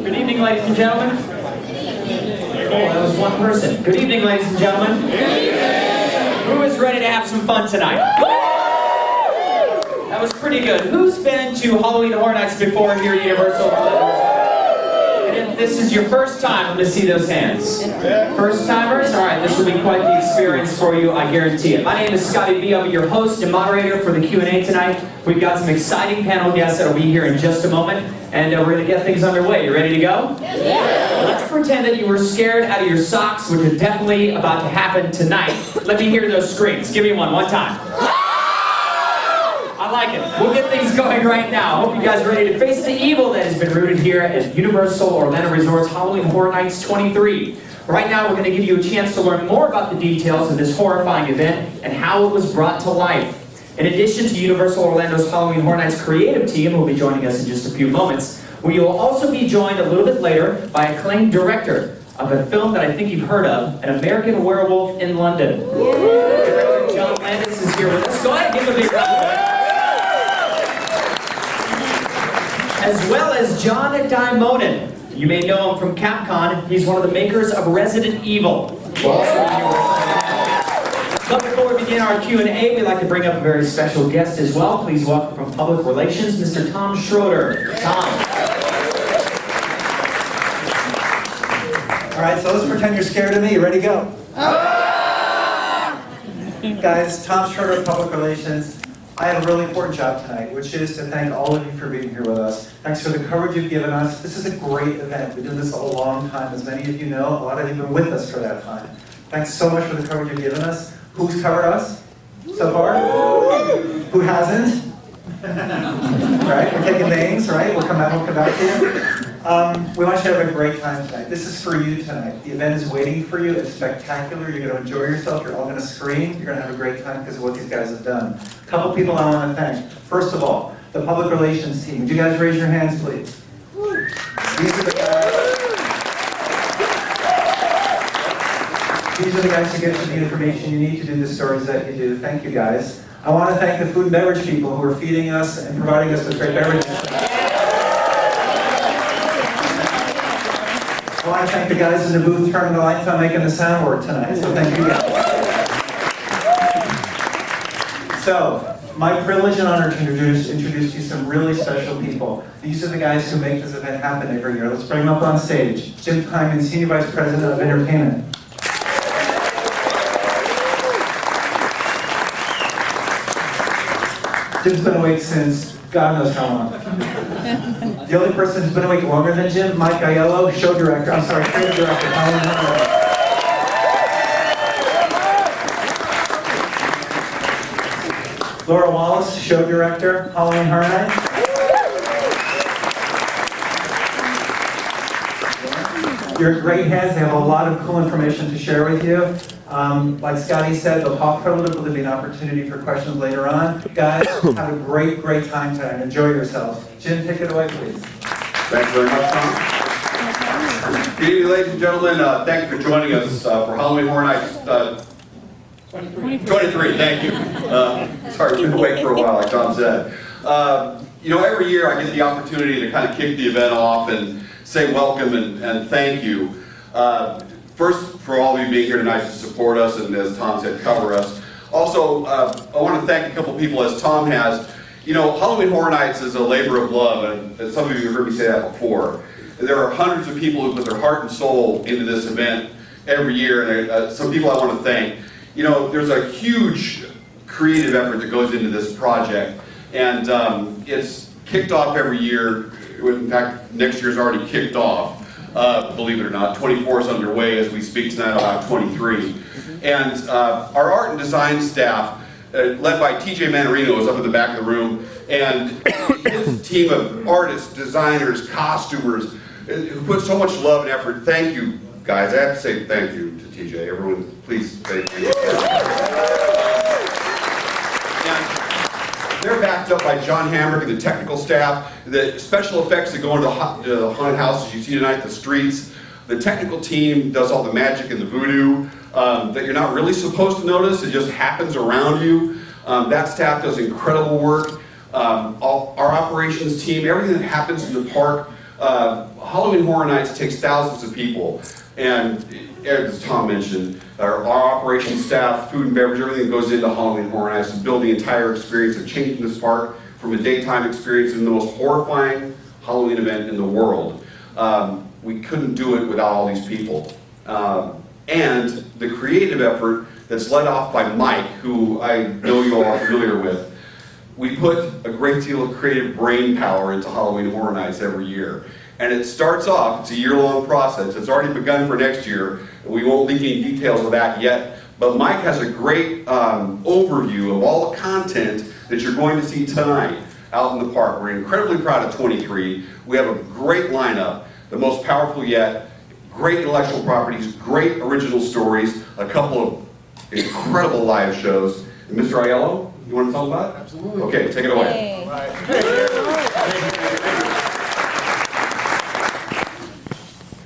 Good evening, ladies and gentlemen. Oh, that was one person. Good evening, ladies and gentlemen. Who is ready to have some fun tonight? That was pretty good. Who's been to Halloween Horror Nights before here at Universal? And if this is your first time, to see those hands. First timers? All right, this will be quite the experience for you, I guarantee it. My name is Scotty B. I'll be your host and moderator for the Q&A tonight. We've got some exciting panel guests that will be here in just a moment, and we're going to get things underway. You ready to go? Yeah. Let's pretend that you were scared out of your socks, which is definitely about to happen tonight. Let me hear those screams. Give me one time. I like it. We'll get things going right now. Hope you guys are ready to face the evil that has been rooted here at Universal Orlando Resort's Halloween Horror Nights 23. Right now, we're going to give you a chance to learn more about the details of this horrifying event and how it was brought to life. In addition to Universal Orlando's Halloween Horror Nights creative team, who will be joining us in just a few moments, we will also be joined a little bit later by acclaimed director of a film that I think you've heard of, An American Werewolf in London. Director John Landis is here with us. Go ahead and give him a big round of applause. As well as John Landis. You may know him from Capcom. He's one of the makers of Resident Evil. But before we begin our Q&A, we'd like to bring up a very special guest as well. Please welcome from Public Relations, Mr. Tom Schroeder. Tom. All right, so let's pretend you're scared of me. You ready to go? Guys, Tom Schroeder, Public Relations. I have a really important job tonight, which is to thank all of you for being here with us. Thanks for the coverage you've given us. This is a great event. We did this a long time. As many of you know, a lot of you have been with us for that time. Thanks so much for the coverage you've given us. Who's covered us so far? Who hasn't? Right, we're taking names, right? We'll come back to you. We want you to have a great time tonight. This is for you tonight. The event is waiting for you. It's spectacular. You're going to enjoy yourself. You're all going to scream. You're going to have a great time because of what these guys have done. A couple people I want to thank. First of all, the public relations team. Would you guys raise your hands, please? These are the guys who get you the information you need to do the stories that you do. Thank you, guys. I want to thank the food and beverage people who are feeding us and providing us with great beverages. I want to thank the guys in the booth turning the lights on, making the sound work tonight. So thank you guys. So, my privilege and honor to introduce you some really special people. These are the guys who make this event happen every year. Let's bring them up on stage. Jim Kyman, Senior Vice President of Entertainment. Jim's been awake since God knows how long. The only person who's been awake longer than Jim, Mike Aiello, creative director, Halloween Horror Nights. Laura Wallace, show director, Halloween Horror Nights. You're great hands. They have a lot of cool information to share with you. Like Scotty said, they'll talk for a little bit. There'll be an opportunity for questions later on. Guys, have a great time tonight. Enjoy yourselves. Jim, take it away, please. Thanks very much, Tom. Good evening, ladies and gentlemen. Thank you for joining us for Halloween Horror Nights 23. Thank you. Sorry, we've been awake for a while, like Tom said. You know, every year I get the opportunity to kind of kick the event off and say welcome and thank you. First, for all of you being here tonight to support us and, as Tom said, cover us. Also, I want to thank a couple people, as Tom has. You know, Halloween Horror Nights is a labor of love, and some of you have heard me say that before. There are hundreds of people who put their heart and soul into this event every year, and some people I want to thank. You know, there's a huge creative effort that goes into this project, and it's kicked off every year. In fact, next year's already kicked off. Believe it or not, 24 is underway as we speak tonight. I'll have 23. And our art and design staff, led by TJ Manarino, is up in the back of the room, and his team of artists, designers, costumers, who put so much love and effort. Thank you, guys. I have to say thank you to TJ. Everyone, please say thank you. They're backed up by John Hamrick and the technical staff, the special effects that go into the haunted houses you see tonight, the streets. The technical team does all the magic and the voodoo that you're not really supposed to notice. It just happens around you. That staff does incredible work. Our operations team, everything that happens in the park Halloween Horror Nights takes thousands of people, and as Tom mentioned, our operations staff, food and beverage, everything that goes into Halloween Horror Nights to build the entire experience of changing this park from a daytime experience into the most horrifying Halloween event in the world. We couldn't do it without all these people. And the creative effort that's led off by Mike, who I know you all are familiar with. We put a great deal of creative brain power into Halloween Horror Nights every year. And it starts off, it's a year-long process. It's already begun for next year. We won't leak any details of that yet. But Mike has a great overview of all the content that you're going to see tonight out in the park. We're incredibly proud of 23. We have a great lineup, the most powerful yet. Great intellectual properties, great original stories, a couple of incredible live shows. And Mr. Aiello, you want to talk about it? Absolutely. Okay, take it away.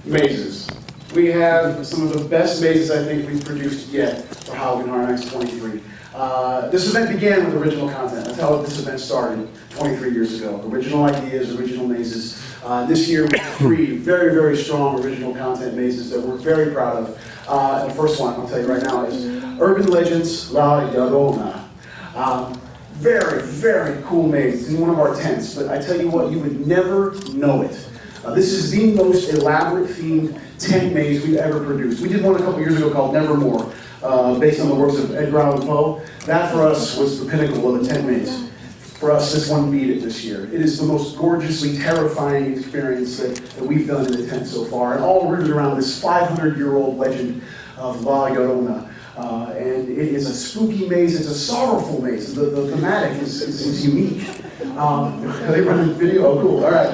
Mazes. We have some of the best mazes I think we've produced yet for Halloween Horror Nights 23. This event began with original content. That's how this event started 23 years ago. Original ideas, original mazes. This year we have 3 very, very strong original content mazes that we're very proud of. And the first one, I'll tell you right now, is Urban Legends La Llorona. Very, very cool maze. It's in one of our tents, but I tell you what, you would never know it. This is the most elaborate themed tent maze we've ever produced. We did one a couple years ago called Nevermore, based on the works of Edgar Allan Poe. That for us was the pinnacle of a tent maze. For us, this one beat it this year. It is the most gorgeously terrifying experience that we've done in the tent so far, and all rooted around this 500-year-old legend of La Llorona. And it is a spooky maze, it's a sorrowful maze. The thematic is unique. Are they running video? Oh, cool, all right.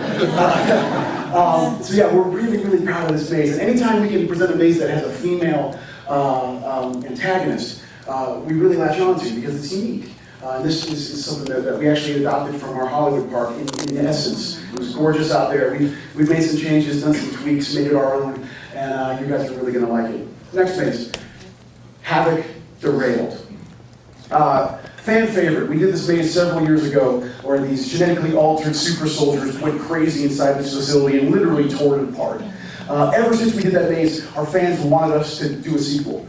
So yeah, we're really, really proud of this maze. And anytime we can present a maze that has a female antagonist, we really latch on to because it's unique. This is something that we actually adopted from our Hollywood park in essence. It was gorgeous out there. We've made some changes, done some tweaks, made it our own, and you guys are really gonna like it. Next maze, Havoc Derailed. Fan favorite. We did this maze several years ago where these genetically altered super soldiers went crazy inside this facility and literally tore it apart. Ever since we did that maze, our fans wanted us to do a sequel.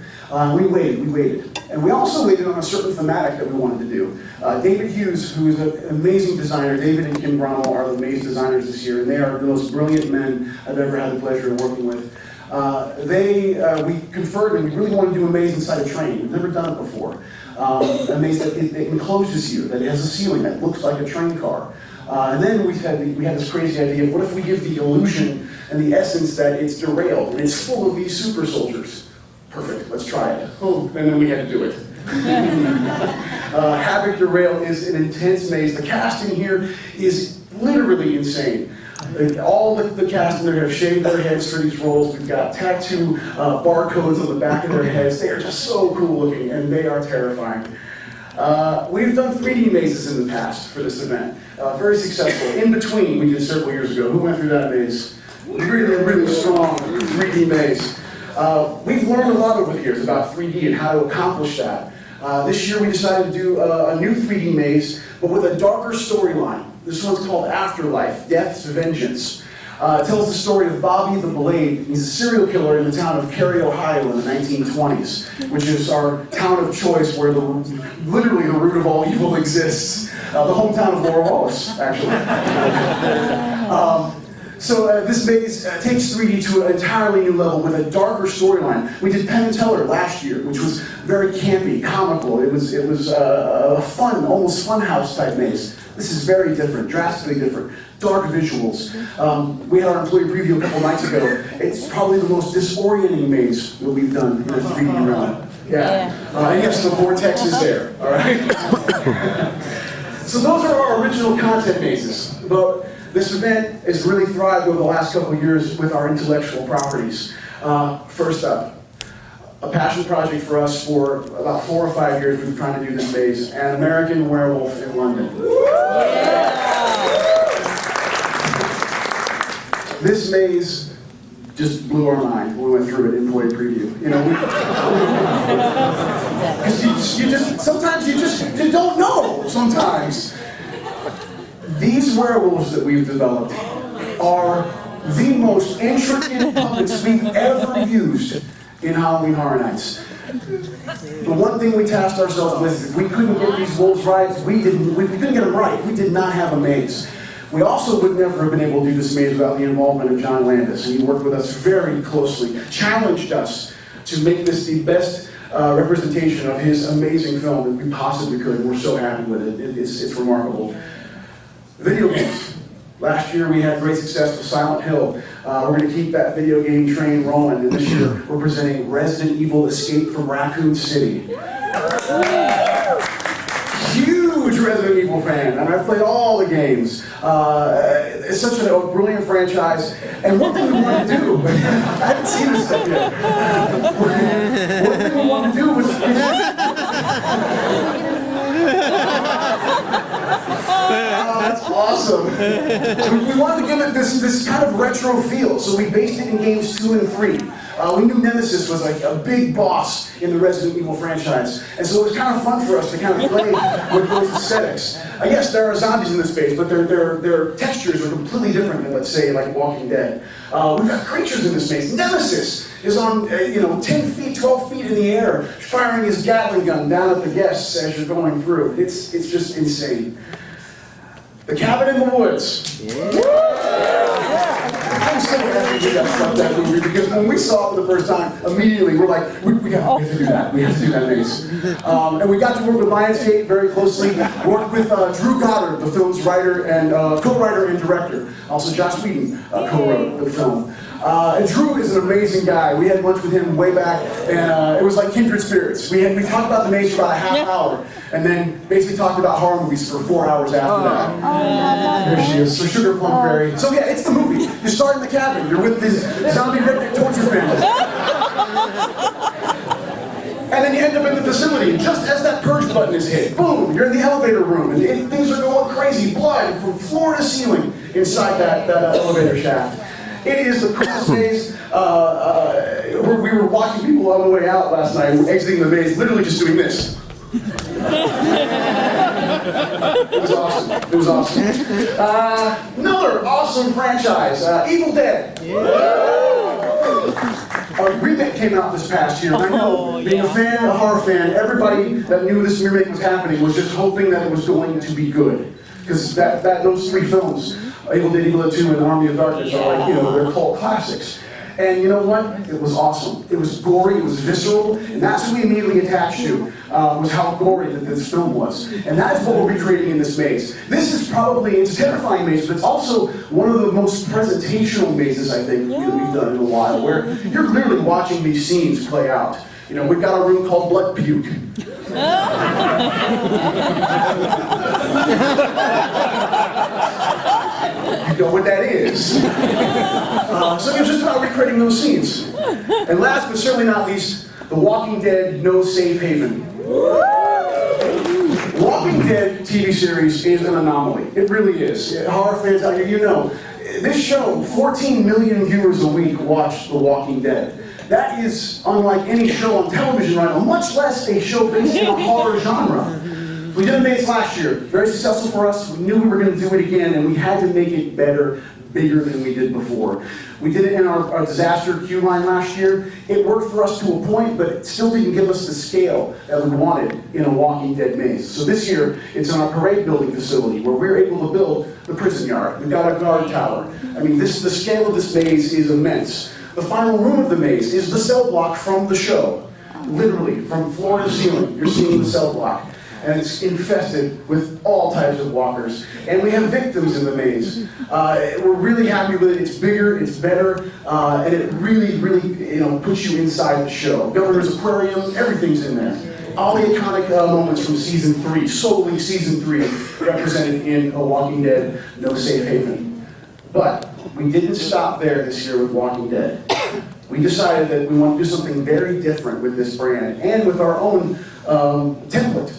We waited. And we also waited on a certain thematic that we wanted to do. David Hughes, who is an amazing designer, David and Kim Grommel are the maze designers this year, and they are the most brilliant men I've ever had the pleasure of working with. We conferred and we really wanted to do a maze inside a train. We've never done it before. A maze that encloses you, that has a ceiling that looks like a train car. And then we had this crazy idea of what if we give the illusion and the essence that it's derailed and it's full of these super soldiers. Perfect, let's try it. Oh, and then we had to do it. Havoc Derailed is an intense maze. The casting here is literally insane. All the cast in there have shaved their heads for these roles. We've got tattoo barcodes on the back of their heads. They are just so cool looking, and they are terrifying. We've done 3D mazes in the past for this event. Very successful. In Between, we did several years ago. Who went through that maze? Really, really strong 3D maze. We've learned a lot over the years about 3D and how to accomplish that. This year we decided to do a new 3D maze, but with a darker storyline. This one's called Afterlife, Death's Vengeance. It tells the story of Bobby the Blade. He's a serial killer in the town of Cary, Ohio in the 1920s, which is our town of choice where literally the root of all evil exists. The hometown of Laura Wallace, actually. So this maze takes 3D to an entirely new level with a darker storyline. We did Penn and Teller last year, which was very campy, comical. It was a fun, almost funhouse type maze. This is very different, drastically different. Dark visuals. We had our employee preview a couple nights ago. It's probably the most disorienting maze that we've done in a 3D realm. Yeah. And yes, the vortex is there. All right. So those are our original content mazes. But this event has really thrived over the last couple of years with our intellectual properties. First up, a passion project for us for about 4 or 5 years. We've been trying to do this maze, An American Werewolf in London. This maze just blew our mind when we went through it in employee preview. You know, because sometimes you don't know. Sometimes these werewolves that we've developed are the most intricate puppets we've ever used in Halloween Horror Nights. The one thing we tasked ourselves with is if we couldn't get these wolves right, we couldn't get them right. We did not have a maze. We also would never have been able to do this maze without the involvement of John Landis. He worked with us very closely, challenged us to make this the best representation of his amazing film that we possibly could, and we're so happy with it. It's remarkable. Video games. Last year we had great success with Silent Hill. We're going to keep that video game train rolling, and this year we're presenting Resident Evil Escape from Raccoon City. Huge Resident Evil fan, and I've played all the games. It's such a brilliant franchise, and one thing we wanted to do, I haven't seen this stuff yet. One thing we wanted to do was... Oh, that's awesome. We wanted to give it this kind of retro feel, so we based it in games 2 and 3. We knew Nemesis was like a big boss in the Resident Evil franchise, and so it was kind of fun for us to kind of play with those aesthetics. I guess there are zombies in this space, but their textures are completely different than, let's say, like Walking Dead. We've got creatures in this space. Nemesis is on 10 feet, 12 feet in the air, firing his Gatling gun down at the guests as you're going through. It's just insane. The Cabin in the Woods. I'm so happy we got stuck that movie because when we saw it for the first time, immediately we're like, we have to do that. We have to do that maze. And we got to work with Lionsgate very closely. Worked with Drew Goddard, the film's writer and co-writer and director. Also, Joss Whedon co-wrote the film. And Drew is an amazing guy. We had lunch with him way back, and it was like kindred spirits. We talked about the maze for about a half hour, and then basically talked about horror movies for 4 hours after that. There she is, so Sugar Plum Fairy. So yeah, it's the movie. You start in the cabin. You're with this zombie redneck torture family. And then you end up in the facility, and just as that purge button is hit, boom, you're in the elevator room, and things are going crazy, blood from floor to ceiling inside that elevator shaft. It is the coolest maze. We were watching people on the way out last night, exiting the maze, literally just doing this. It was awesome. It was awesome. Another awesome franchise, Evil Dead. A remake came out this past year, and I know, being a fan, a horror fan, everybody that knew this remake was happening was just hoping that it was going to be good. Because those 3 films, Evil Dead, Evil Dead 2, and Army of Darkness are like, they're cult classics. And you know what? It was awesome. It was gory, it was visceral, and that's what we immediately attached to, was how gory that this film was. And that is what we're recreating in this maze. This is probably, it's a terrifying maze, but it's also one of the most presentational mazes, I think, that we've done in a while, where you're literally watching these scenes play out. We've got a room called Blood Puke. You know what that is. So it's just about recreating those scenes. And last but certainly not least, The Walking Dead No Safe Haven. Walking Dead TV series is an anomaly. It really is. Horror fans out here, this show, 14 million viewers a week watch The Walking Dead. That is unlike any show on television right now, much less a show based in a horror genre. We did a maze last year, very successful for us. We knew we were going to do it again, and we had to make it better, bigger than we did before. We did it in our disaster queue line last year. It worked for us to a point, but it still didn't give us the scale that we wanted in a Walking Dead maze. So this year, it's in our parade building facility, where we're able to build the prison yard. We've got a guard tower. I mean, the scale of this maze is immense. The final room of the maze is the cell block from the show. Literally, from floor to ceiling, you're seeing the cell block. And it's infested with all types of walkers. And we have victims in the maze. We're really happy with it. It's bigger, it's better, and it really, puts you inside the show. Governor's Aquarium, everything's in there. All the iconic moments from season 3, solely season 3, represented in A Walking Dead No Safe Haven. But we didn't stop there this year with Walking Dead. We decided that we want to do something very different with this brand and with our own template.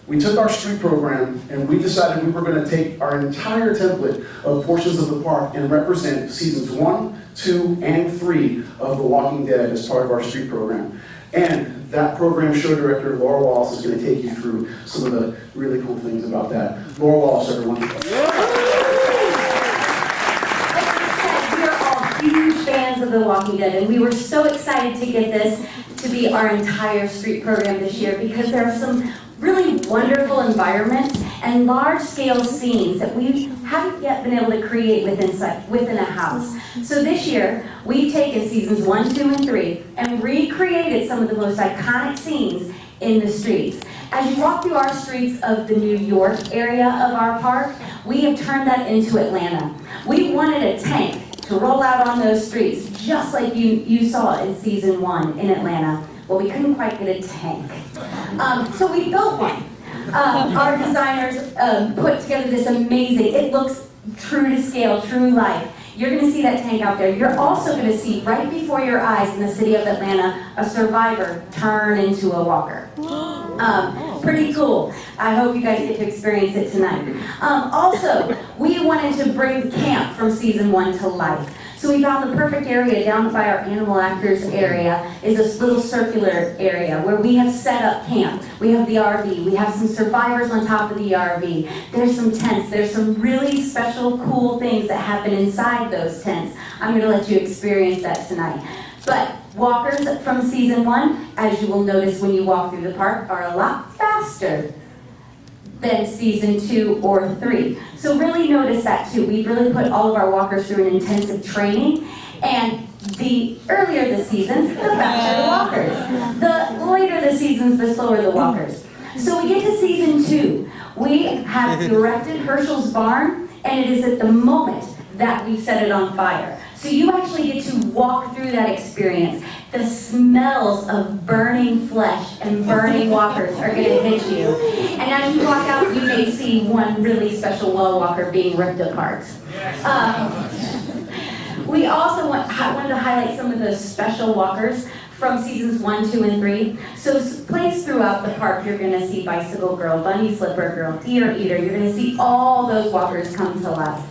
We took our street program and we decided we were going to take our entire template of portions of the park and represent seasons 1, 2, and 3 of The Walking Dead as part of our street program. And that program show director, Laura Wallace, is going to take you through some of the really cool things about that. Laura Wallace, everyone. fans of The Walking Dead, and we were so excited to get this to be our entire street program this year because there are some really wonderful environments and large-scale scenes that we haven't yet been able to create within a house. So this year, we've taken seasons 1, 2, and 3 and recreated some of the most iconic scenes in the streets. As you walk through our streets of the New York area of our park, we have turned that into Atlanta. We wanted a tank to roll out on those streets, just like you saw in season 1 in Atlanta. Well, we couldn't quite get a tank. So we built one. Our designers put together this amazing, it looks true to scale, true life. You're going to see that tank out there. You're also going to see right before your eyes in the city of Atlanta, a survivor turn into a walker. Pretty cool. I hope you guys get to experience it tonight. Also, we wanted to bring camp from season 1 to life. So we found the perfect area down by our animal actors area is this little circular area where we have set up camp. We have the RV, we have some survivors on top of the RV. There's some tents, there's some really special cool things that happen inside those tents. I'm gonna let you experience that tonight. But walkers from season 1, as you will notice when you walk through the park, are a lot faster than season 2 or 3. So really notice that too. We've really put all of our walkers through an intensive training, and the earlier the seasons, the faster the walkers. The later the seasons, the slower the walkers. So we get to season 2. We have directed Herschel's barn, and it is at the moment that we set it on fire. So you actually get to walk through that experience. The smells of burning flesh and burning walkers are going to hit you. And as you walk out, you may see one really special well walker being ripped apart. We also wanted to highlight some of those special walkers from seasons 1, 2, and 3. So placed throughout the park, you're going to see Bicycle Girl, Bunny Slipper Girl, Deer Eater. You're going to see all those walkers come to life.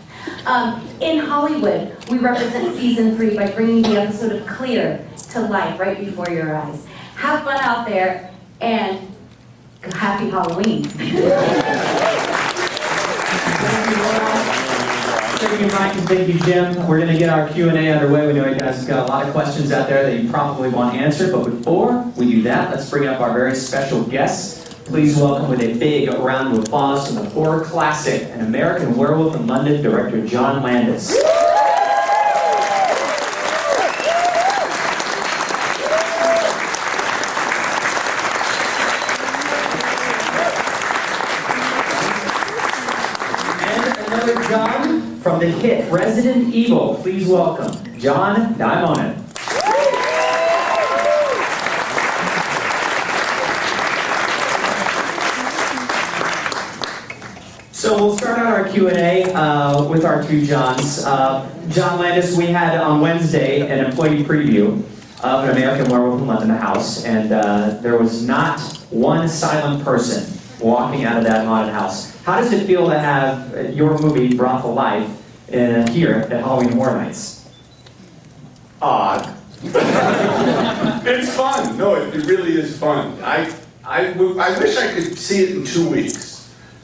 In Hollywood, we represent season 3 by bringing the episode of Clear to life right before your eyes. Have fun out there, and happy Halloween. Thank you, Mike, and thank you, Jim. We're going to get our Q&A underway. We know you guys have got a lot of questions out there that you probably want answered, but before we do that, let's bring up our very special guests. Please welcome with a big round of applause from the horror classic, An American Werewolf in London, director John Landis. And another John from the hit Resident Evil. Please welcome John Daimonen. So we'll start out our Q&A with our two Johns. John Landis, we had on Wednesday an employee preview of An American Werewolf in London House, and there was not one silent person walking out of that haunted house. How does it feel to have your movie brought to life here at Halloween Horror Nights? Odd. It's fun. No, it really is fun. I wish I could see it in 2 weeks.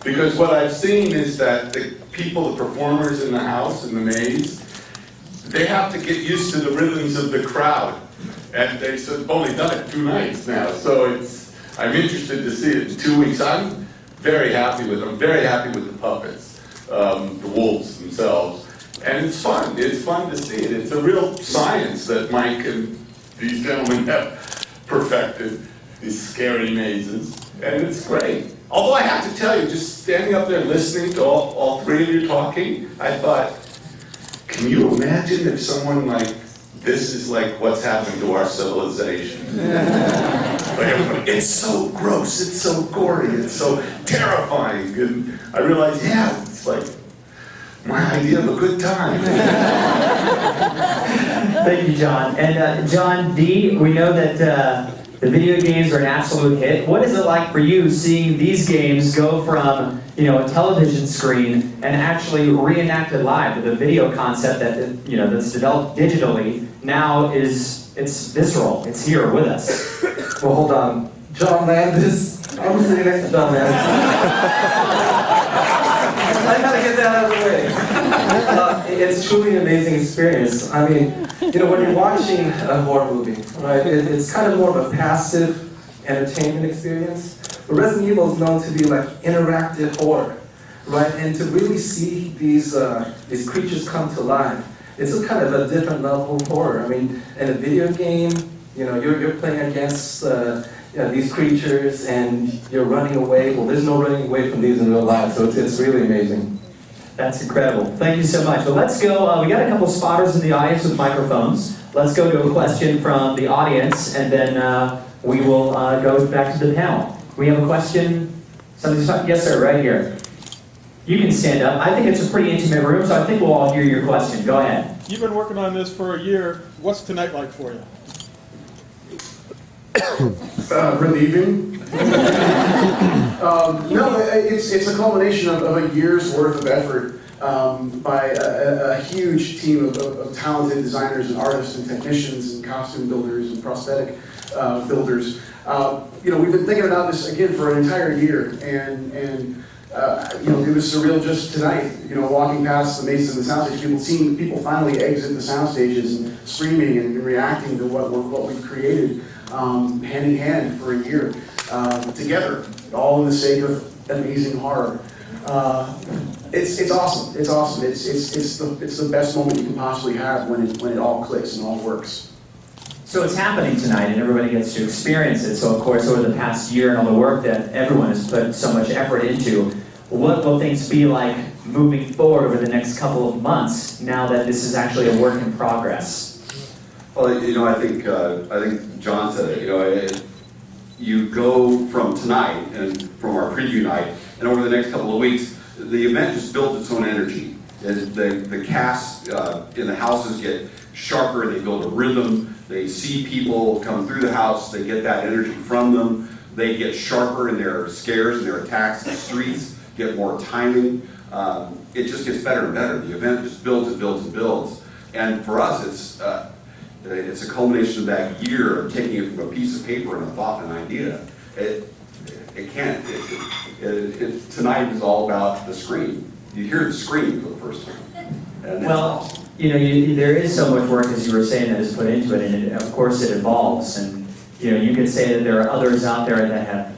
Because what I've seen is that the people, the performers in the house, in the maze, they have to get used to the rhythms of the crowd. And they've only done it 2 nights now, so I'm interested to see it in 2 weeks. I'm very happy with them. I'm very happy with the puppets, the wolves themselves. And it's fun. It's fun to see it. It's a real science that Mike and these gentlemen have perfected, these scary mazes. And it's great. Although I have to tell you, just standing up there listening to all 3 of you talking, I thought, can you imagine if someone like, this is like what's happened to our civilization? Like everybody, it's so gross, it's so gory, it's so terrifying. And I realized, yeah, it's like my idea of a good time. Thank you, John. And John D., we know that the video games are an absolute hit. What is it like for you seeing these games go from, a television screen and actually reenacted live with a video concept that, that's developed digitally now it's visceral. It's here with us. Well, hold on. John Landis. I'm sitting next to John Landis. I gotta get that out of the way. It's truly an amazing experience. I mean, when you're watching a horror movie, right, it's kind of more of a passive entertainment experience. But Resident Evil is known to be like interactive horror, right? And to really see these creatures come to life, it's a kind of a different level of horror. I mean, in a video game, you're playing against these creatures and you're running away. Well, there's no running away from these in real life, so it's really amazing. That's incredible. Thank you so much. Well, let's go. We got a couple spotters in the audience with microphones. Let's go to a question from the audience, and then we will go back to the panel. We have a question. Yes, sir, right here. You can stand up. I think it's a pretty intimate room, so I think we'll all hear your question. Go ahead. You've been working on this for a year. What's tonight like for you? Relieving. No, it's a culmination of a year's worth of effort by a huge team of talented designers and artists and technicians and costume builders and prosthetic builders. We've been thinking about this again for an entire year, and it was surreal just tonight. Walking past the mazes and the soundstage, seeing people finally exit the sound stages and screaming and reacting to what we've created. Hand in hand for a year, together, all in the sake of amazing horror. It's awesome. It's awesome. It's the best moment you can possibly have when it all clicks and all works. So it's happening tonight, and everybody gets to experience it. So of course, over the past year and all the work that everyone has put so much effort into, what will things be like moving forward over the next couple of months now that this is actually a work in progress? Well, I think John said it. You go from tonight and from our preview night, and over the next couple of weeks, the event just built its own energy. The cast in the houses get sharper. They build a rhythm. They see people come through the house. They get that energy from them. They get sharper in their scares and their attacks. The streets get more timing. It just gets better and better. The event just builds and builds and builds. And for us, it's a culmination of that year of taking it from a piece of paper and a thought and an idea. Tonight is all about the scream. You hear the scream for the first time. And Well, there is so much work, as you were saying, that is put into it, and of course it evolves. And you could say that there are others out there that have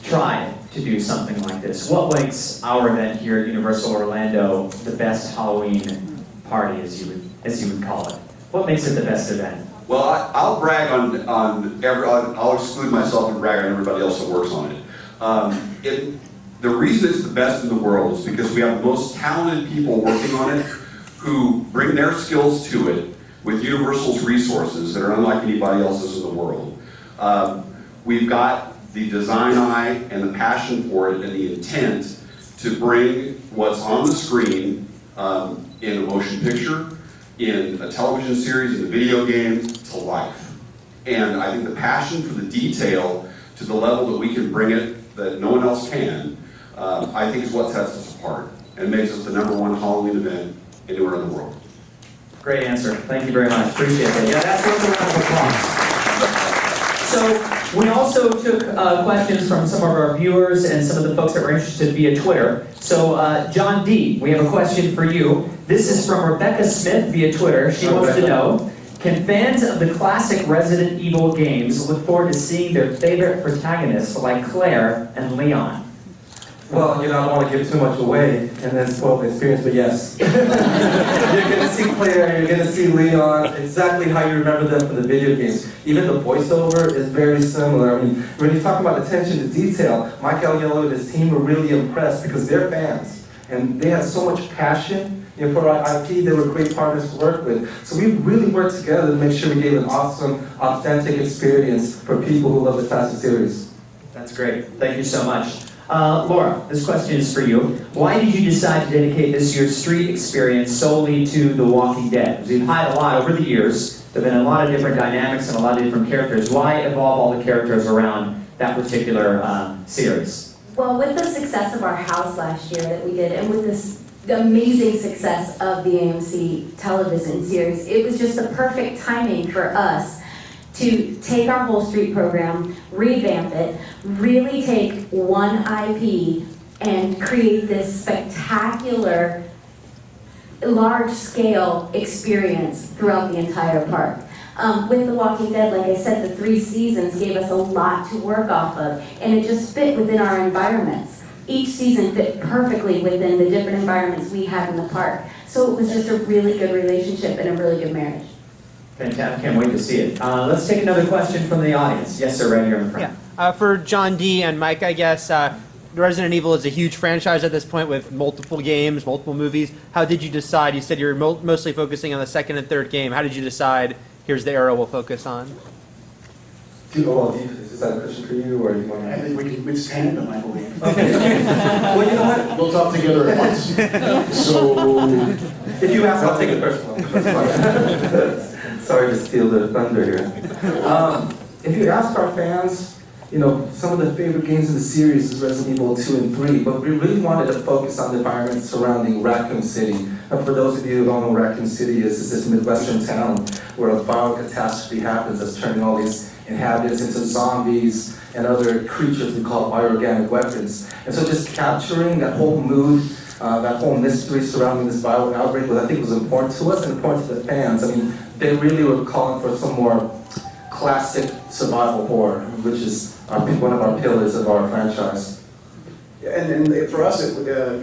tried to do something like this. What makes our event here at Universal Orlando the best Halloween party, as you would call it? What makes it the best event? Well, I'll brag I'll exclude myself and brag on everybody else that works on it. The reason it's the best in the world is because we have the most talented people working on it who bring their skills to it with Universal's resources that are unlike anybody else's in the world. We've got the design eye and the passion for it and the intent to bring what's on the screen in a motion picture, in a television series, in a video game, to life. And I think the passion for the detail to the level that we can bring it that no one else can, I think is what sets us apart and makes us the #1 Halloween event anywhere in the world. Great answer. Thank you very much. Appreciate it. Yeah, that's worth a round of applause. So we also took questions from some of our viewers and some of the folks that were interested via Twitter. So John D., we have a question for you. This is from Rebecca Smith via Twitter. She wants to know, can fans of the classic Resident Evil games look forward to seeing their favorite protagonists like Claire and Leon? Well, I don't want to give too much away and then spoil the experience, but yes. You're going to see Claire, you're going to see Leon, exactly how you remember them from the video games. Even the voiceover is very similar. I mean, when you talk about attention to detail, Mike Aiello and his team were really impressed because they're fans. And they had so much passion for our IP, they were great partners to work with. So we really worked together to make sure we gave an awesome, authentic experience for people who love the classic series. That's great. Thank you so much. Laura, this question is for you. Why did you decide to dedicate this year's street experience solely to The Walking Dead? Because we've had a lot over the years. There have been a lot of different dynamics and a lot of different characters. Why evolve all the characters around that particular series? Well, with the success of our house last year that we did, and with the amazing success of the AMC television series, it was just the perfect timing for us to take our whole street program, revamp it, really take one IP and create this spectacular large-scale experience throughout the entire park. With The Walking Dead, like I said, the 3 seasons gave us a lot to work off of, and it just fit within our environments. Each season fit perfectly within the different environments we have in the park. So it was just a really good relationship and a really good marriage. Fantastic, can't wait to see it. Let's take another question from the audience. Yes, sir, right here in the front. Yeah. For John D. and Mike, I guess, Resident Evil is a huge franchise at this point with multiple games, multiple movies. How did you decide? You said you're mostly focusing on the second and third game. How did you decide, here's the era we'll focus on? Is that a question for you, or you want I to? think we just handed them, I believe. Okay. Well, you know what? We'll talk together at once. So, If you ask, I'll take the first one. That's fine. Sorry to steal the thunder here. If you ask our fans, you know, some of the favorite games in the series is Resident Evil 2 and 3, but we really wanted to focus on the environment surrounding Raccoon City. And for those of you who don't know what Raccoon City is, it's this Midwestern town where a viral catastrophe happens that's turning all these inhabitants into zombies and other creatures we call bioorganic weapons. And so just capturing that whole mood, that whole mystery surrounding this viral outbreak, I think was important to us and important to the fans. I mean, they really were calling for some more classic survival horror, which is, I think, one of our pillars of our franchise. and for us,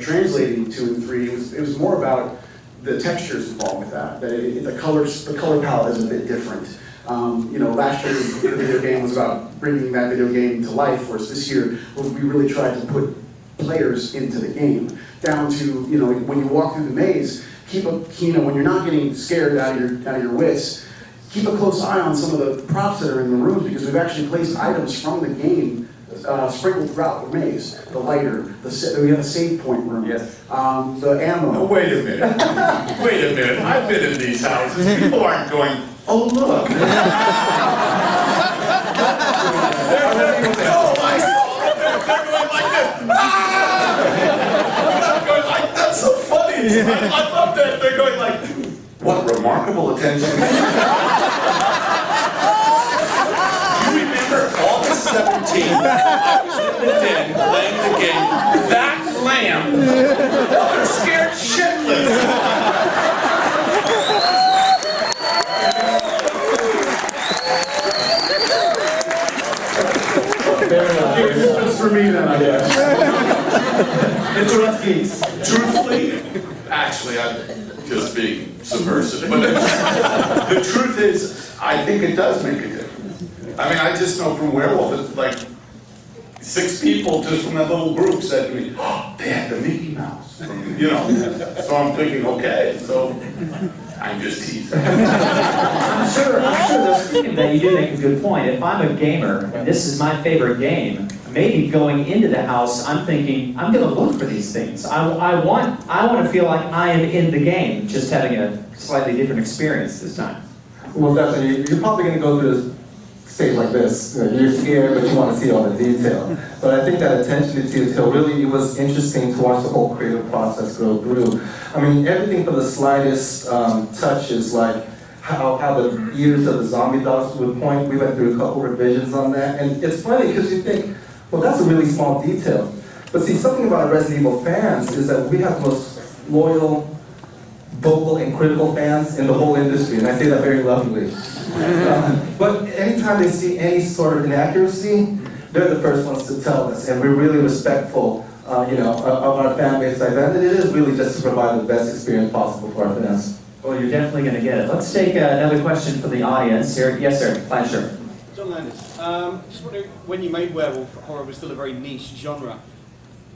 translating 2 and 3, it was more about the textures involved with that. The color palette is a bit different. You know, last year the video game was about bringing that video game to life, whereas this year we really tried to put players into the game, down to, you know, when you walk through the maze, when you're not getting scared out of your wits, keep a close eye on some of the props that are in the rooms, because we've actually placed items from the game sprinkled throughout the maze. The lighter, we have a save point room, Yes. the ammo. Oh, wait a minute. Wait a minute. I've been in these houses. People aren't going, oh, look. Oh, my God. They're going like this. Ah! They're going like, that's so funny. I love that. They're going like, what remarkable attention. You remember August 17th, I was in the den playing the game. That lamb, they're scared shitless. It's for me then, I guess. It's for us geeks. Truthfully, actually, I'm just being subversive, but the truth is, I think it does make a difference. I mean, I just know from Werewolf, it's like 6 people just from that little group said to me, oh, they had the Mickey Mouse, you know. So I'm thinking, okay, so I'm just teasing. I'm sure though, speaking of that, you do make a good point. If I'm a gamer, and this is my favorite game, maybe going into the house, I'm thinking, I'm gonna look for these things. I want to feel like I am in the game, just having a slightly different experience this time. Well, definitely, you're probably going to go through a stage like this. You know, you're scared, but you want to see all the detail. But I think that attention to detail, really, it was interesting to watch the whole creative process go through. I mean, everything from the slightest touches, like how the ears of the zombie dogs would point. We went through a couple revisions on that. And it's funny, because you think, well, that's a really small detail. But see, something about Resident Evil fans is that we have the most loyal, vocal, and critical fans in the whole industry, and I say that very lovingly. But anytime they see any sort of inaccuracy, they're the first ones to tell us, and we're really respectful, of our fan base like that. And it is really just to provide the best experience possible for our fans. Well, you're definitely going to get it. Let's take another question from the audience here. Yes, sir. Pleasure. John Landis, just wondering, when you made werewolf, horror was still a very niche genre.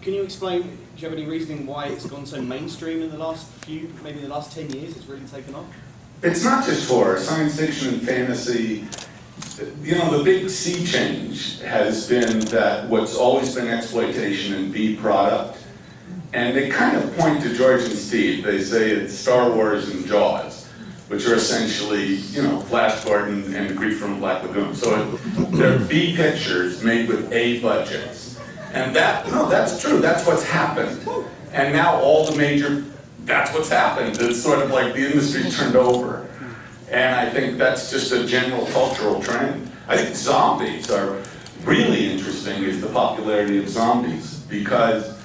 Can you explain, do you have any reasoning why it's gone so mainstream in the last maybe the last 10 years, it's really taken off? It's not just horror, science fiction and fantasy. You know, the big sea change has been that what's always been exploitation and B product. And they kind of point to George and Steve. They say it's Star Wars and Jaws, which are essentially, you know, Flash Gordon and the Creature from the Black Lagoon. So they're B pictures made with A budgets. And that's true, that's what's happened. And now all the major, that's what's happened. It's sort of like the industry turned over. And I think that's just a general cultural trend. I think zombies are really interesting, is the popularity of zombies, because,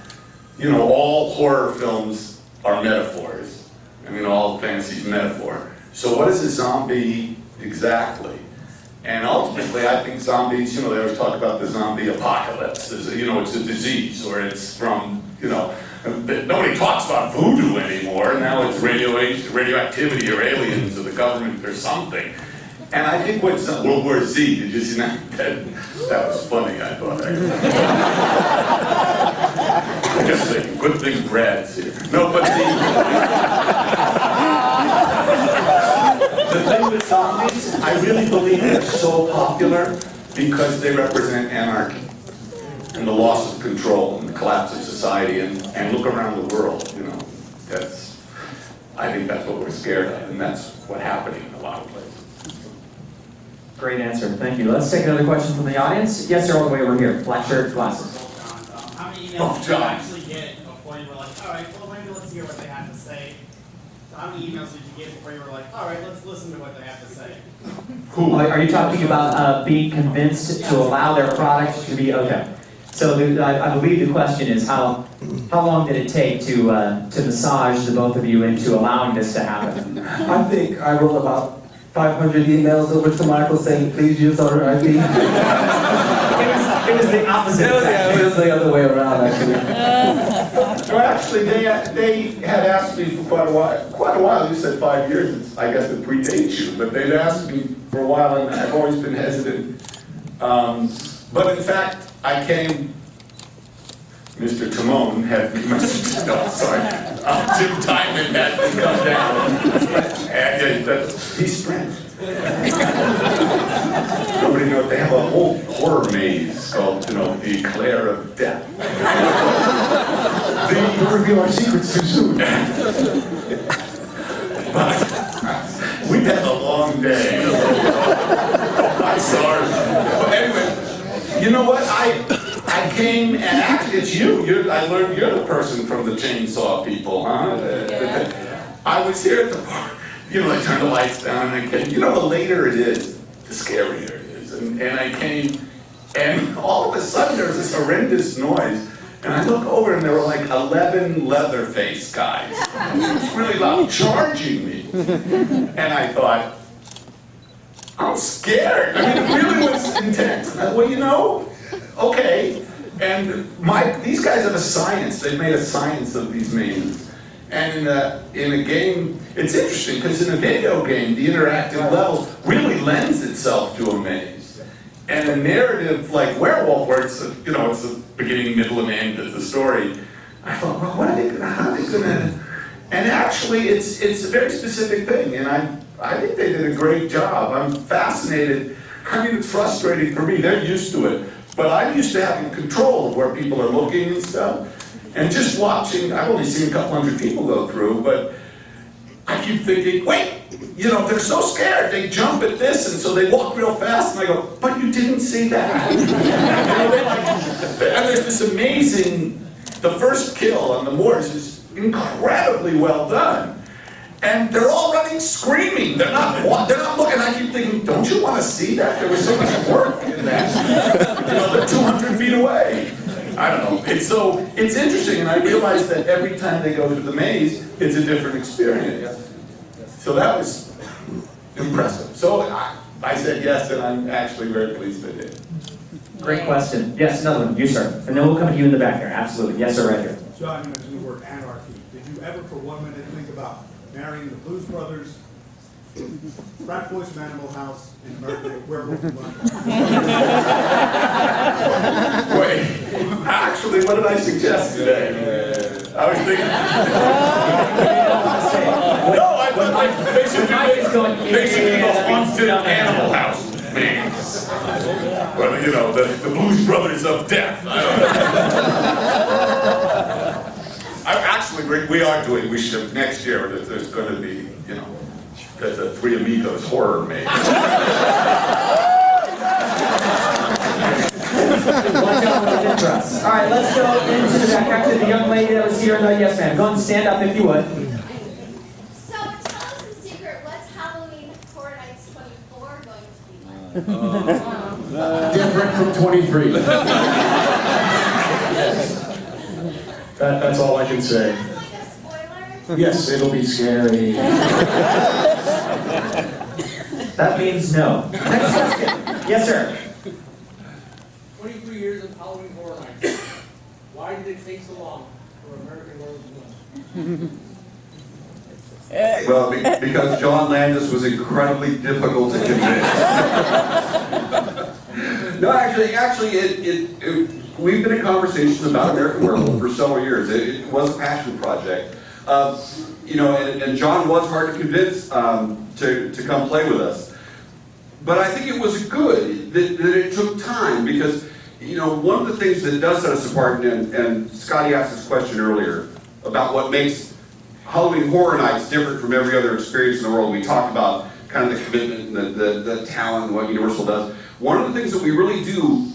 you know, all horror films are metaphors. I mean, all fantasy's metaphor. So what is a zombie exactly? And ultimately, I think zombies, they always talk about the zombie apocalypse. It's a disease, or it's from, nobody talks about voodoo anymore. Now it's radioactivity or aliens or the government or something. And I think what's World War Z, did you see that? That was funny, I thought. I guess good thing Brad's here. No, but the thing with zombies, I really believe they're so popular because they represent anarchy and the loss of control and the collapse of society, and look around the world, I think that's what we're scared of, and that's what's happening in a lot of places. Great answer, thank you. Let's take another question from the audience. Yes, sir, all the way over here. Black shirt, glasses. How many emails did you actually get before you were like, all right, well, maybe let's hear what they have to say? So how many emails did you get before you were like, all right, let's listen to what they have to say? Are you talking about being convinced to allow their product to be, okay. So I believe the question is how long did it take to massage the both of you into allowing this to happen? I think I wrote about 500 emails over to Michael saying, please use our IP. It was the opposite. It was the other way around, actually. Well, actually, they had asked me for quite a while. You said 5 years. I guess it predates you, but they've asked me for a while, and I've always been hesitant. But in fact, I came. Mr. Timon had no, sorry. Jim Timon had to come down. And he's French. Nobody knows. They have a whole horror maze called, the Eclair of Death. Don't reveal our secrets too soon. But we've had a long day. I'm sorry. But anyway, you know what? I came, and actually it's you. I learned you're the person from the chainsaw people, huh? I was here at the park. I turned the lights down, and I came. The later it is, the scarier it is. And I came, and all of a sudden there was this horrendous noise. And I look over, and there were like 11 Leatherface guys. It was really loud, charging me. And I thought, I'm scared. I mean, it really was intense. And well, okay. And these guys have a science. They've made a science of these mazes. And in a game, it's interesting because in a video game, the interactive level really lends itself to a maze. And a narrative like Werewolf, where it's it's the beginning, middle, and end of the story. I thought, well, how are they gonna? And actually, it's a very specific thing, and I think they did a great job. I'm fascinated. I mean, it's frustrating for me. They're used to it. But I'm used to having control of where people are looking and stuff. And just watching, I've only seen a couple hundred people go through, but I keep thinking, wait, they're so scared, they jump at this, and so they walk real fast, and I go, but you didn't see that. And there's this amazing, the first kill on the moors is incredibly well done. And they're all running screaming. They're not looking. I keep thinking, don't you want to see that? There was so much work in that. They're 200 feet away. I don't know. It's interesting, and I realize that every time they go through the maze, it's a different experience. So that was impressive. So I said yes, and I'm actually very pleased I did. Great question. Yes, another one. You, sir. And then we'll come to you in the back there. Absolutely. Yes, sir, right here. John, you mentioned the word anarchy. Did you ever for 1 minute think about marrying the Blues Brothers, Frat Boys from Animal House, and American Werewolf from London? Wait, actually, what did I suggest today? I was thinking. No, I thought they should basically go haunted Animal House, man. Well, the Blues Brothers of Death. I don't know. Actually, we are doing. We should next year. There's going to be, there's a Three Amigos horror maze. All right, let's go into the back. Actually, the young lady that was here. Yes, ma'am. Go and stand up if you would. So tell us the secret. What's Halloween Horror Nights 24 going to be like? Different from 23. That's all I can say. Is this like a spoiler? Yes, it'll be scary. That means no. Next question. Yes, sir. 23 years of Halloween Horror Nights. Why did it take so long for American Werewolf to win? Well, because John Landis was incredibly difficult to convince. No, actually, we've been in conversation about American Werewolf for several years. It was a passion project. And John was hard to convince to come play with us. But I think it was good that it took time because, one of the things that does set us apart, and Scotty asked this question earlier about what makes Halloween Horror Nights different from every other experience in the world. We talked about kind of the commitment and the talent and what Universal does. One of the things that we really do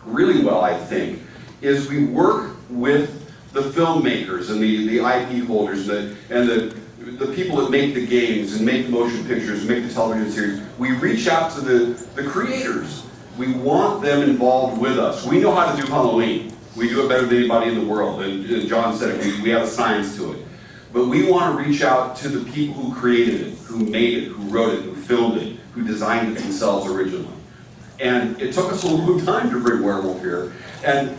really well, I think, is we work with the filmmakers and the IP holders and the people that make the games and make the motion pictures and make the television series. We reach out to the creators. We want them involved with us. We know how to do Halloween. We do it better than anybody in the world. And John said it, we have a science to it. But we want to reach out to the people who created it, who made it, who wrote it, who filmed it, who designed it themselves originally. And it took us a long time to bring Werewolf here. And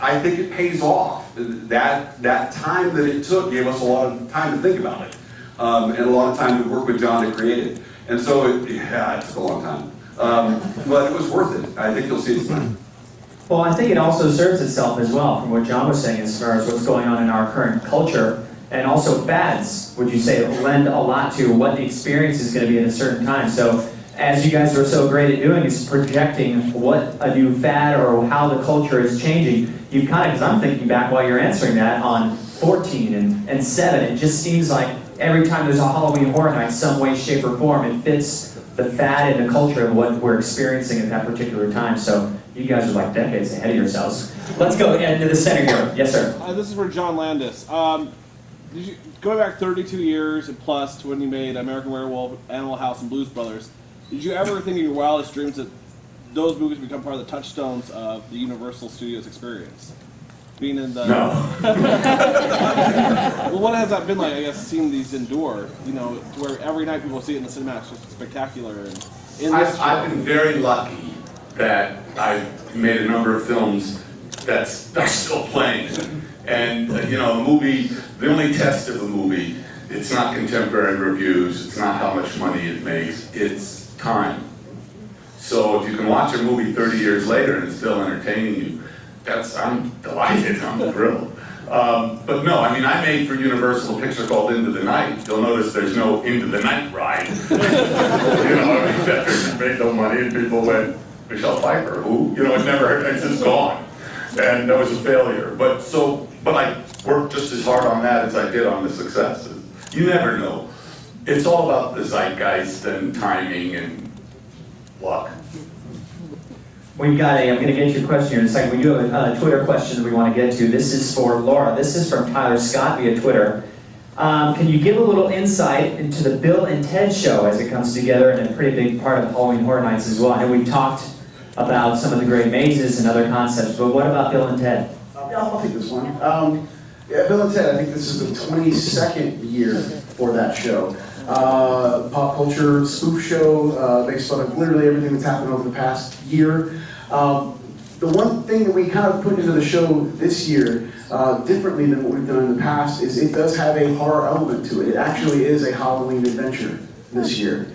I think it pays off. That time that it took gave us a lot of time to think about it. And a lot of time to work with John to create it. And so it took a long time. But it was worth it. I think you'll see it's time. Well, I think it also serves itself as well, from what John was saying, as far as what's going on in our current culture, and also fads, would you say, lend a lot to what the experience is going to be at a certain time. So, as you guys are so great at doing, is projecting what a new fad or how the culture is changing. You kind of, because I'm thinking back while you're answering that, on 14 and 7, it just seems like every time there's a Halloween Horror Night, some way, shape, or form, it fits the fad and the culture of what we're experiencing at that particular time. So, you guys are like decades ahead of yourselves. Let's go into the center here. Yes, sir. This is for John Landis. Going back 32 years and plus to when you made American Werewolf, Animal House, and Blues Brothers, did you ever think in your wildest dreams that those movies become part of the touchstones of the Universal Studios experience? Being in the... No. Well, what has that been like, I guess, seeing these endure, to where every night people see it in the cinema, it's just spectacular. And I've been very lucky that I've made a number of films that's still playing. And, a movie, the only test of a movie, it's not contemporary reviews, it's not how much money it makes, it's time. So if you can watch a movie 30 years later and it's still entertaining you, I'm delighted, I'm thrilled. But no, I made for Universal a picture called Into the Night. You'll notice there's no Into the Night ride. That picture made no money and people went, Michelle Pfeiffer, who? It's just gone. And that was a failure. But I worked just as hard on that as I did on the successes. You never know. It's all about the zeitgeist and timing and luck. I'm going to get your question here in a second. We do have a Twitter question that we want to get to. This is for Laura. This is from Tyler Scott via Twitter. Can you give a little insight into the Bill and Ted show as it comes together and a pretty big part of Halloween Horror Nights as well? I know we talked about some of the great mazes and other concepts, but what about Bill and Ted? I'll take this one. Bill and Ted, I think this is the 22nd year for that show. Pop culture spoof show based on literally everything that's happened over the past year. The one thing that we kind of put into the show this year, differently than what we've done in the past, is it does have a horror element to it. It actually is a Halloween adventure this year.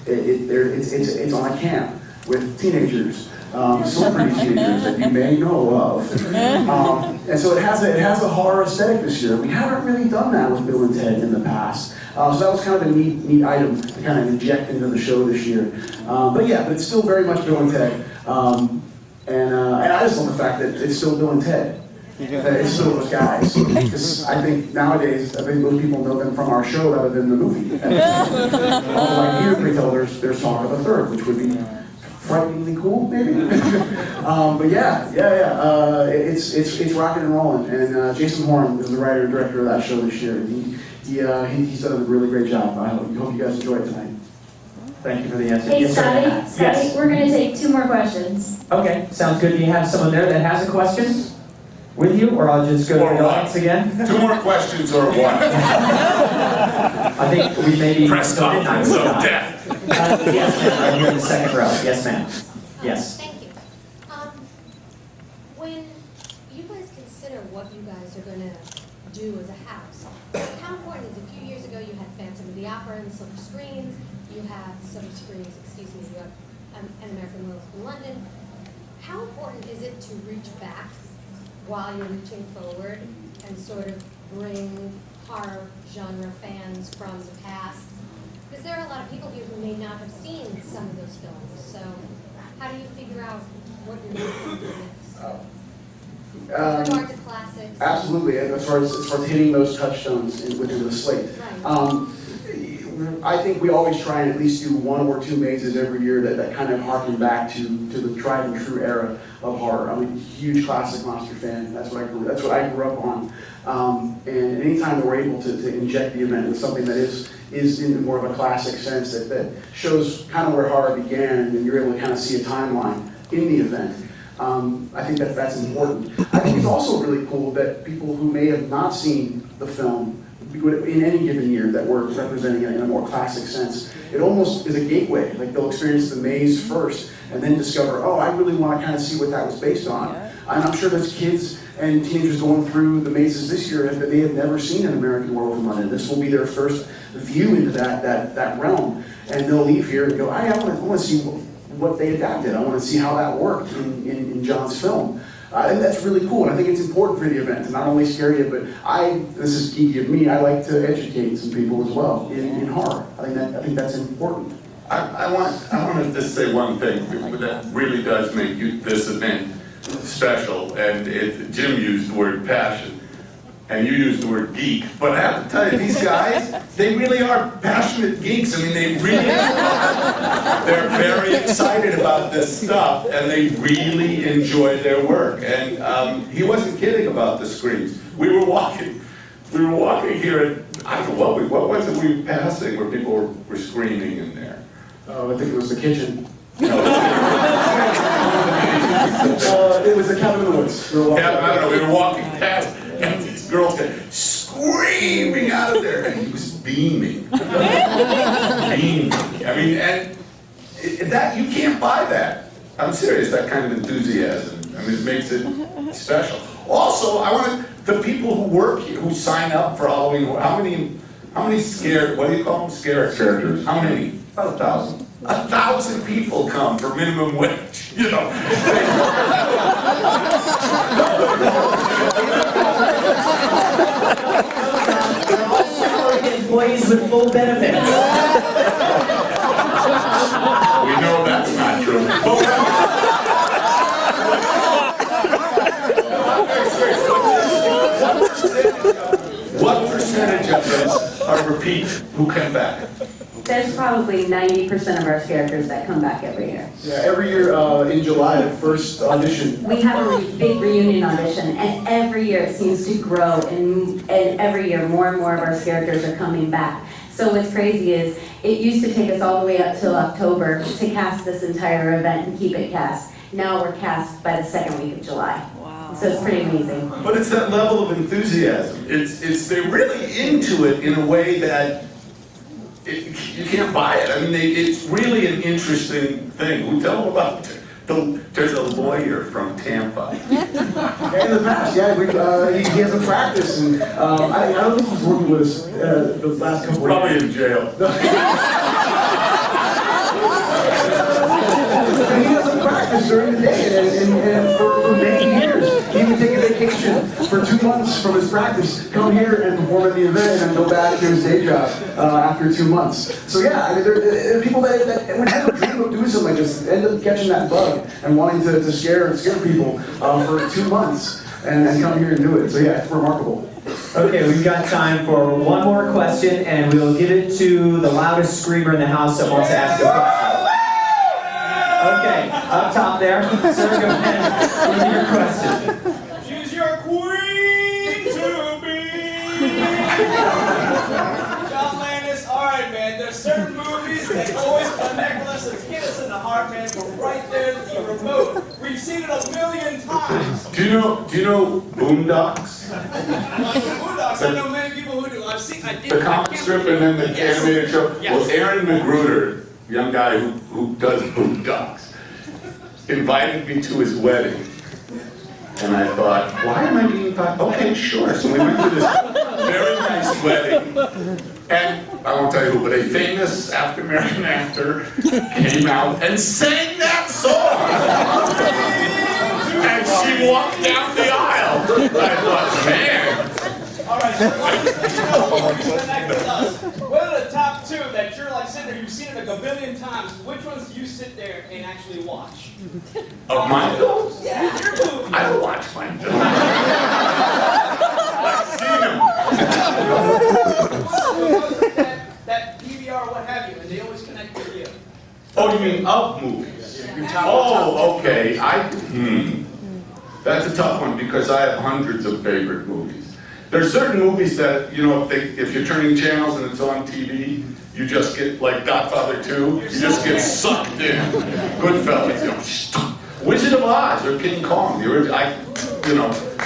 It's on a camp with teenagers, celebrity teenagers that you may know of. And so it has a horror aesthetic this year. We haven't really done that with Bill and Ted in the past. So that was kind of a neat item to kind of inject into the show this year. But it's still very much Bill and Ted. And I just love the fact that it's still Bill and Ted. That it's still those guys. Because I think nowadays, most people know them from our show rather than the movie. Although I hear they tell there's talk of a third, which would be frighteningly cool, maybe. But it's rocking and rolling. And Jason Horn is the writer and director of that show this year. And he's done a really great job. I hope you guys enjoy it tonight. Thank you for the answer. Hey, Yes, sir. Scotty, we're going to take 2 more questions. Okay, sounds good. Do you have someone there that has a question? with you, or I'll just go Or to the what? audience again? 2 more questions or what? I think we maybe Press conference of death. Yes, ma'am, right here in the second row. Yes, ma'am. Yes. Thank you. When you guys consider what you guys are going to do as a house, how important is it? A few years ago, you had Phantom of the Opera and silver screens. You have silver screens, excuse me, you have An American Werewolf in London. How important is it to reach back while you're reaching forward and sort of bring horror genre fans from the past? Because there are a lot of people here who may not have seen some of those films. So how do you figure out what you're going to do next? With regard to classics. Absolutely, and as far as hitting those touchstones within the slate. Right. I think we always try and at least do 1 or 2 mazes every year that kind of harken back to the tried and true era of horror. I'm a huge classic monster fan. That's what I grew up on. And anytime that we're able to inject the event with something that is in more of a classic sense that shows kind of where horror began, and you're able to kind of see a timeline in the event. I think that's important. I think it's also really cool that people who may have not seen the film in any given year that we're representing it in a more classic sense, it almost is a gateway. Like they'll experience the maze first and then discover, oh, I really want to kind of see what that was based on. And I'm sure there's kids and teenagers going through the mazes this year that they have never seen An American Werewolf in London. This will be their first view into that realm. And they'll leave here and go, I want to see what they adapted. I want to see how that worked in John's film. And that's really cool, and I think it's important for the event to not only scare you, but this is geeky of me, I like to educate some people as well in horror. I think that's important. I want to just say one thing that really does make this event special, and Jim used the word passion, and you used the word geek, but I have to tell you, these guys, they really are passionate geeks. I mean, they really are. They're very excited about this stuff, and they really enjoy their work. And he wasn't kidding about the screens. We were walking here, and I don't know, what was it we were passing where people were screaming in there? Oh, I think it was the kitchen. No, It was the cabin in the woods. I don't know, we were walking past, and these girls came screaming out of there, and he was beaming. Beaming. I mean, and that, you can't buy that. I'm serious, that kind of enthusiasm. I mean, it makes it special. Also, I want the people who work here, who sign up for Halloween, how many scared, what do you call them? Characters. How many? About 1,000. 1,000 people come for minimum wage, you know. They're all salaried employees with full benefits. We know that's not true. What percentage of this are repeat who come back? There's probably 90% of our characters that come back every year. Yeah, every year in July, the first audition. We have a big reunion audition, and every year it seems to grow, and every year more and more of our characters are coming back. So what's crazy is, it used to take us all the way up till October to cast this entire event and keep it cast. Now we're cast by the second week of July. Wow. So it's pretty amazing. But it's that level of enthusiasm. They're really into it in a way that you can't buy it. I mean, it's really an interesting thing. We tell them about there's a lawyer from Tampa. Yeah, in the past, yeah, he has a practice, and I don't think he's working with us the last couple of Probably years. in jail. He has a practice during the day, and for many years, he would take a vacation for 2 months from his practice, come here and perform at the event, and go back to his day job after 2 months. So yeah, I mean, there are people that would never dream of doing something like this, end up catching that bug and wanting to scare people for 2 months and come here and do it. So yeah, it's remarkable. Okay, we've got time for one more question, and we'll give it to the loudest screamer in the house that wants to ask a question. Okay, up top there. Sir, go ahead with your question. She's your queen to be. John Landis, all right, man. There's certain movies that always connect us and hit us in the heart, man. We're right there, the remote. We've seen it a million times. Do you know Boondocks? Boondocks, I know many people who do. I did. The comic strip and then the animated show? Yes. Well, Aaron McGruder, young guy who does Boondocks, invited me to his wedding. And I thought, why am I being invited? Okay, sure. So we went to this very nice wedding. And I won't tell you who, but a famous African-American actor came out and sang that song. And she walked down the aisle. I thought, man. All right, what are the top two that you're like sitting there, you've seen it a gabillion times, which ones do you sit there and actually watch? Of my films? Yeah, your movie. I don't watch my films. I've seen them. That DVR, what have you, and they always connect with you. Oh, you mean of movies? Oh, okay. That's a tough one because I have hundreds of favorite movies. There's certain movies that, you know, if you're turning channels and it's on TV, you just get, like Godfather 2, you just get sucked in. Goodfellas, you know, Wizard of Oz or King Kong, the original,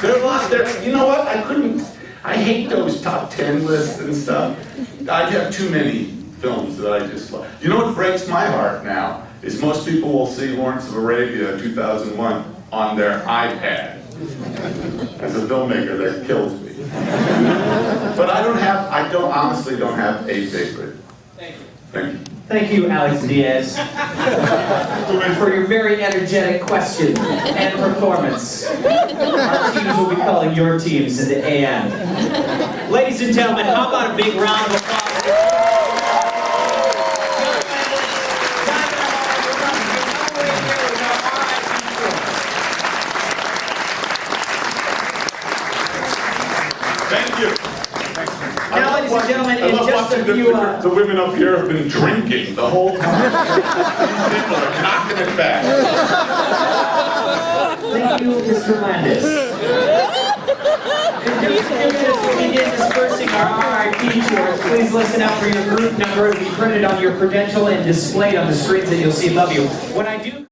there are lots there. You know what, I hate those top 10 lists and stuff. I have too many films that I just love. You know what breaks my heart now is most people will see Lawrence of Arabia 2001 on their iPad. As a filmmaker, that kills me. But I honestly don't have a favorite. Thank you. Thank you. Thank you, Alex Diaz, for your very energetic question and performance. Our teams will be calling your teams in the AM. Ladies and gentlemen, how about a big round of applause? Thank you. Now, ladies and gentlemen, in just a few... The women up here have been drinking the whole time. These people are knocking it back. Thank you, Mr. Landis. In just a few minutes, we'll begin dispersing our RIP tours. Please listen out for your group number to be printed on your credential and displayed on the screens that you'll see above you. When I do...